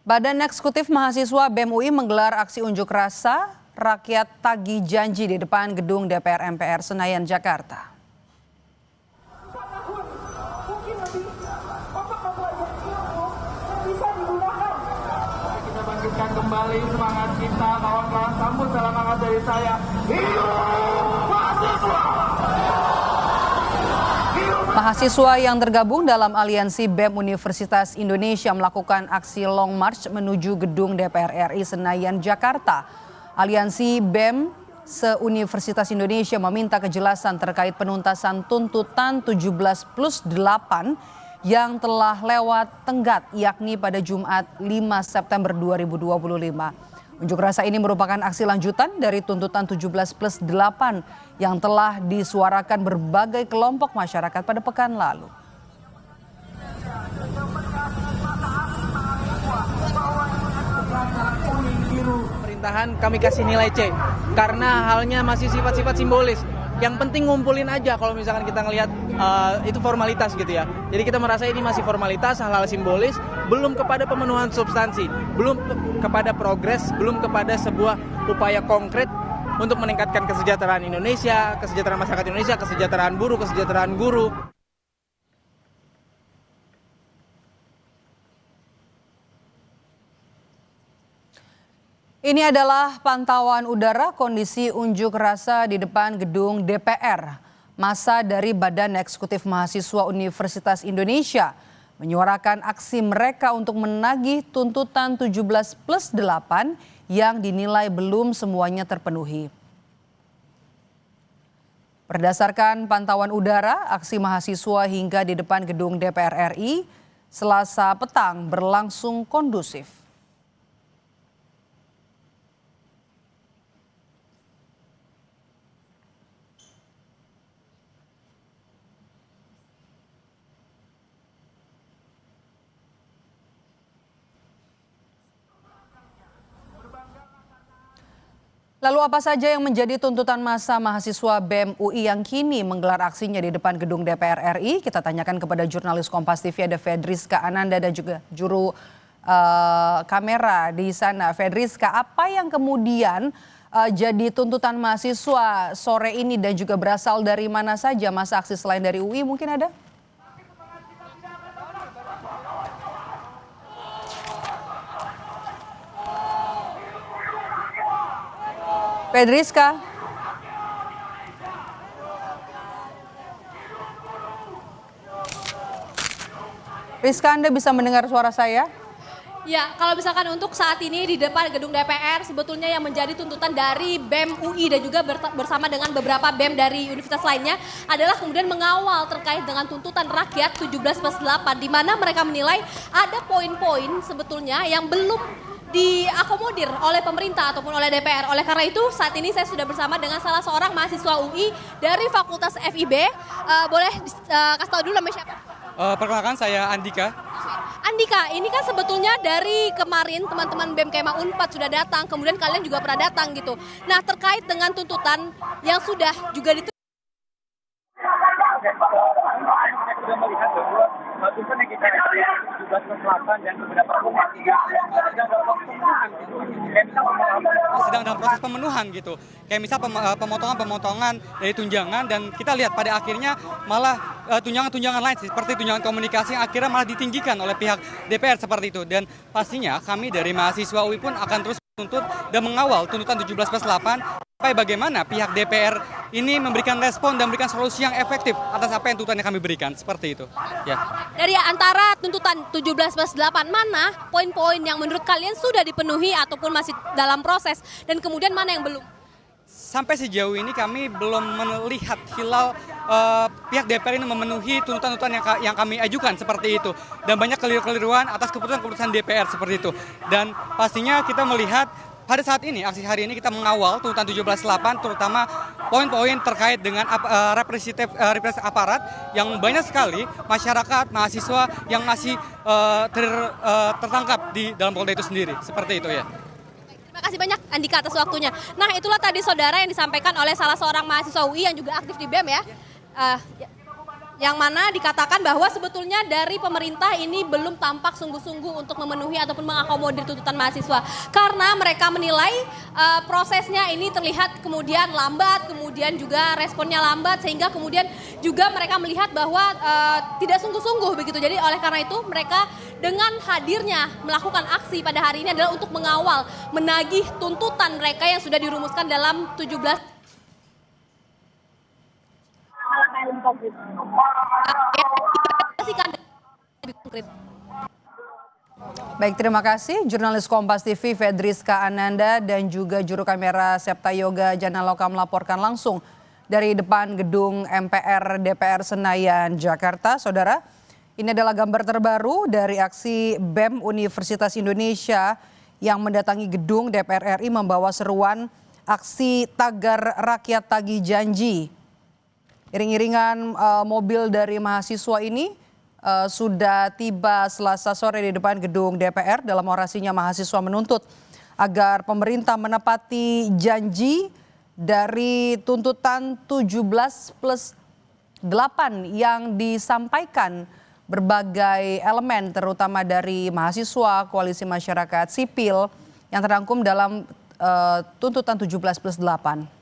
Badan Eksekutif Mahasiswa BEM UI menggelar aksi unjuk rasa rakyat tagih janji di depan gedung DPR MPR Senayan, Jakarta. Kita bangkitkan kembali semangat kita, kawan-kawan, sambut salam hangat dari saya. Hidup mahasiswa! Mahasiswa yang tergabung dalam aliansi BEM Universitas Indonesia melakukan aksi long march menuju gedung DPR RI Senayan, Jakarta. Aliansi BEM se-Universitas Indonesia meminta kejelasan terkait penuntasan tuntutan 17+8 yang telah lewat tenggat, yakni pada Jumat 5 September 2025. Unjuk rasa ini merupakan aksi lanjutan dari tuntutan 17+8 yang telah disuarakan berbagai kelompok masyarakat pada pekan lalu. Pemerintahan kami kasih nilai C karena halnya masih sifat-sifat simbolis. Yang penting ngumpulin aja kalau misalkan kita ngelihat itu formalitas gitu ya. Jadi kita merasa ini masih formalitas, hal-hal simbolis, belum kepada pemenuhan substansi, belum kepada progres, belum kepada sebuah upaya konkret untuk meningkatkan kesejahteraan Indonesia, kesejahteraan masyarakat Indonesia, kesejahteraan buruh, kesejahteraan guru. Ini adalah pantauan udara kondisi unjuk rasa di depan gedung DPR. Massa dari Badan Eksekutif Mahasiswa Universitas Indonesia menyuarakan aksi mereka untuk menagih tuntutan 17+8 yang dinilai belum semuanya terpenuhi. Berdasarkan pantauan udara, aksi mahasiswa hingga di depan gedung DPR RI Selasa petang berlangsung kondusif. Lalu apa saja yang menjadi tuntutan massa mahasiswa BEM UI yang kini menggelar aksinya di depan gedung DPR RI? Kita tanyakan kepada jurnalis Kompas TV ada Fedriska Ananda dan juga juru kamera di sana. Fedriska, apa yang kemudian jadi tuntutan mahasiswa sore ini dan juga berasal dari mana saja masa aksi selain dari UI mungkin ada? Fedriska. Rizka, Anda bisa mendengar suara saya? Ya, kalau misalkan untuk saat ini di depan gedung DPR sebetulnya yang menjadi tuntutan dari BEM UI dan juga bersama dengan beberapa BEM dari universitas lainnya adalah kemudian mengawal terkait dengan tuntutan rakyat 17+8 di mana mereka menilai ada poin-poin sebetulnya yang belum diakomodir oleh pemerintah ataupun oleh DPR. Oleh karena itu saat ini saya sudah bersama dengan salah seorang mahasiswa UI dari Fakultas FIB. Boleh kasih tahu dulu namanya siapa? Perkenalkan saya Andika. Andika, ini kan sebetulnya dari kemarin teman-teman BEM Kema Unpad sudah datang, kemudian kalian juga pernah datang gitu. Nah, terkait dengan tuntutan yang sudah juga dan sedang dalam proses pemenuhan gitu. Kayak misal pemotongan dari tunjangan dan kita lihat pada akhirnya malah tunjangan-tunjangan lain seperti tunjangan komunikasi yang akhirnya malah ditinggikan oleh pihak DPR seperti itu. Dan pastinya kami dari mahasiswa UI pun akan terus menuntut dan mengawal tuntutan 17+8 sampai bagaimana pihak DPR ini memberikan respon dan memberikan solusi yang efektif atas apa yang tuntutan yang kami berikan, seperti itu. Ya. Dari antara tuntutan 17+8 mana poin-poin yang menurut kalian sudah dipenuhi ataupun masih dalam proses dan kemudian mana yang belum? Sampai sejauh ini kami belum melihat hilal pihak DPR ini memenuhi tuntutan-tuntutan yang kami ajukan seperti itu. Dan banyak keliru-keliruan atas keputusan-keputusan DPR seperti itu. Dan pastinya kita melihat pada saat ini, aksi hari ini kita mengawal tuntutan 17+8 terutama poin-poin terkait dengan represi aparat yang banyak sekali masyarakat, mahasiswa yang masih tertangkap di dalam Polda itu sendiri. Seperti itu ya. Terima kasih banyak Andika atas waktunya. Nah, itulah tadi saudara yang disampaikan oleh salah seorang mahasiswa UI yang juga aktif di BEM ya. yang mana dikatakan bahwa sebetulnya dari pemerintah ini belum tampak sungguh-sungguh untuk memenuhi ataupun mengakomodir tuntutan mahasiswa. Karena mereka menilai prosesnya ini terlihat kemudian lambat, kemudian juga responnya lambat, sehingga kemudian juga mereka melihat bahwa tidak sungguh-sungguh begitu. Jadi oleh karena itu mereka dengan hadirnya melakukan aksi pada hari ini adalah untuk mengawal, menagih tuntutan mereka yang sudah dirumuskan dalam 17 Baik, terima kasih jurnalis Kompas TV Fedriska Ananda dan juga juru kamera Septa Yoga Janaloka melaporkan langsung dari depan gedung MPR DPR Senayan, Jakarta. Saudara, ini adalah gambar terbaru dari aksi BEM Universitas Indonesia yang mendatangi gedung DPR RI membawa seruan aksi tagar rakyat tagih janji. Iring-iringan mobil dari mahasiswa ini sudah tiba Selasa sore di depan gedung DPR. Dalam orasinya mahasiswa menuntut agar pemerintah menepati janji dari tuntutan 17+8 yang disampaikan berbagai elemen terutama dari mahasiswa, koalisi masyarakat sipil yang terangkum dalam tuntutan 17+8.